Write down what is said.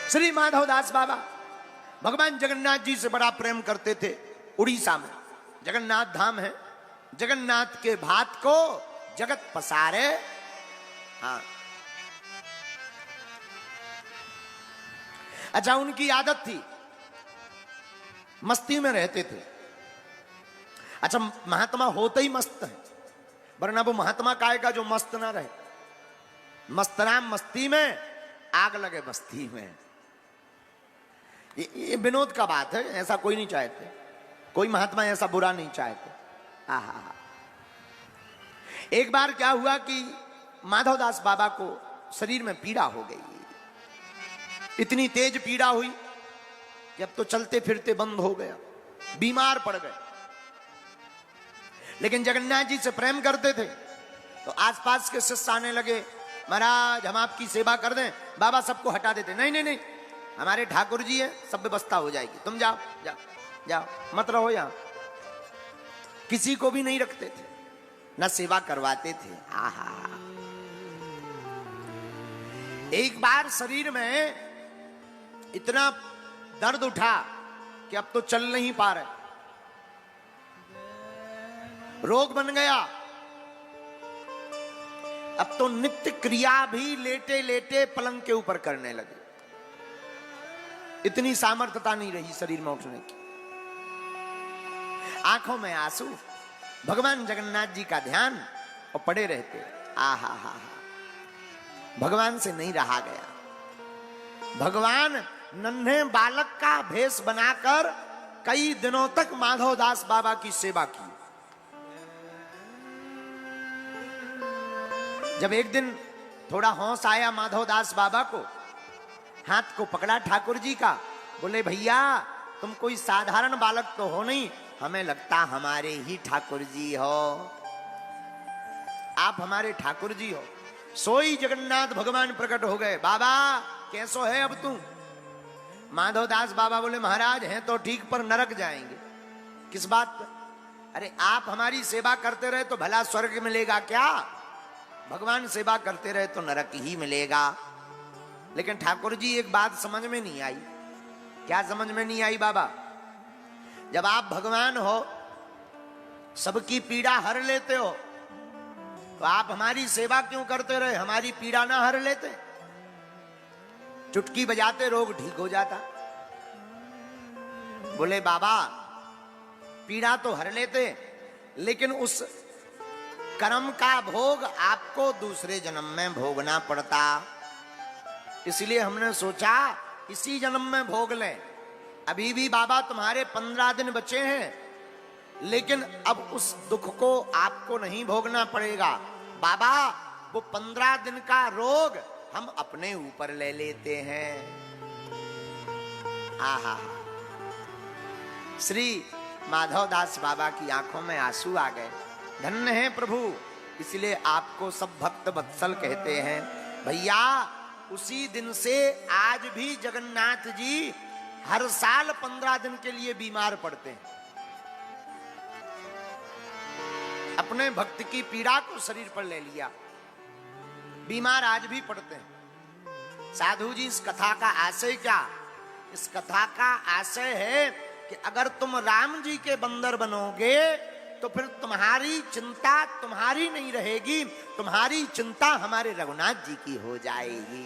श्री माधवदास बाबा भगवान जगन्नाथ जी से बड़ा प्रेम करते थे। उड़ीसा में जगन्नाथ धाम है, जगन्नाथ के भात को जगत पसारे। हाँ, अच्छा, उनकी आदत थी, मस्ती में रहते थे। अच्छा, महात्मा होते ही मस्त है, वरना वो महात्मा काहे का जो मस्त ना रहे। मस्तराम मस्ती में, आग लगे मस्ती में। ये विनोद का बात है, ऐसा कोई नहीं चाहते, कोई महात्मा ऐसा बुरा नहीं चाहते। आहा, एक बार क्या हुआ कि माधवदास बाबा को शरीर में पीड़ा हो गई, इतनी तेज पीड़ा हुई कि अब तो चलते फिरते बंद हो गया, बीमार पड़ गए। लेकिन जगन्नाथ जी से प्रेम करते थे तो आसपास के शिष्य आने लगे, महाराज हम आपकी सेवा कर दें। बाबा सबको हटा देते, नहीं नहीं नहीं, हमारे ठाकुर जी हैं, सब व्यवस्था हो जाएगी, तुम जाओ जाओ जाओ, मत रहो यहां। किसी को भी नहीं रखते थे, ना सेवा करवाते थे। आहा, एक बार शरीर में इतना दर्द उठा कि अब तो चल नहीं पा रहे, रोग बन गया। अब तो नित्य क्रिया भी लेटे लेटे पलंग के ऊपर करने लगे, इतनी सामर्थ्यता नहीं रही शरीर में उठने की। आंखों में आंसू, भगवान जगन्नाथ जी का ध्यान, और पड़े रहते। आहा हा, भगवान से नहीं रहा गया। भगवान नन्हे बालक का भेष बनाकर कई दिनों तक माधवदास बाबा की सेवा की। जब एक दिन थोड़ा होश आया माधवदास बाबा को, हाथ को पकड़ा ठाकुर जी का, बोले भैया तुम कोई साधारण बालक तो हो नहीं, हमें लगता हमारे ही ठाकुर जी हो, आप हमारे ठाकुर जी हो। सोई जगन्नाथ भगवान प्रकट हो गए, बाबा कैसो है अब तू? माधवदास बाबा बोले महाराज हैं तो ठीक, पर नरक जाएंगे। किस बात पर? अरे आप हमारी सेवा करते रहे तो भला स्वर्ग मिलेगा क्या? भगवान सेवा करते रहे तो नरक ही मिलेगा। लेकिन ठाकुर जी एक बात समझ में नहीं आई। क्या समझ में नहीं आई बाबा? जब आप भगवान हो, सबकी पीड़ा हर लेते हो, तो आप हमारी सेवा क्यों करते रहे? हमारी पीड़ा ना हर लेते? चुटकी बजाते रोग ठीक हो जाता। बोले बाबा पीड़ा तो हर लेते, लेकिन उस कर्म का भोग आपको दूसरे जन्म में भोगना पड़ता, इसलिए हमने सोचा इसी जन्म में भोग लें। अभी भी बाबा तुम्हारे 15 दिन बचे हैं, लेकिन अब उस दुख को आपको नहीं भोगना पड़ेगा। बाबा वो 15 दिन का रोग हम अपने ऊपर ले लेते हैं। आहा, श्री माधवदास बाबा की आंखों में आंसू आ गए। धन्य है प्रभु, इसलिए आपको सब भक्त वत्सल कहते हैं। भैया उसी दिन से आज भी जगन्नाथ जी हर साल 15 दिन के लिए बीमार पड़ते हैं। अपने भक्त की पीड़ा को शरीर पर ले लिया, बीमार आज भी पड़ते हैं। साधु जी इस कथा का आशय क्या? इस कथा का आशय है कि अगर तुम राम जी के बंदर बनोगे तो फिर तुम्हारी चिंता तुम्हारी नहीं रहेगी, तुम्हारी चिंता हमारे रघुनाथ जी की हो जाएगी।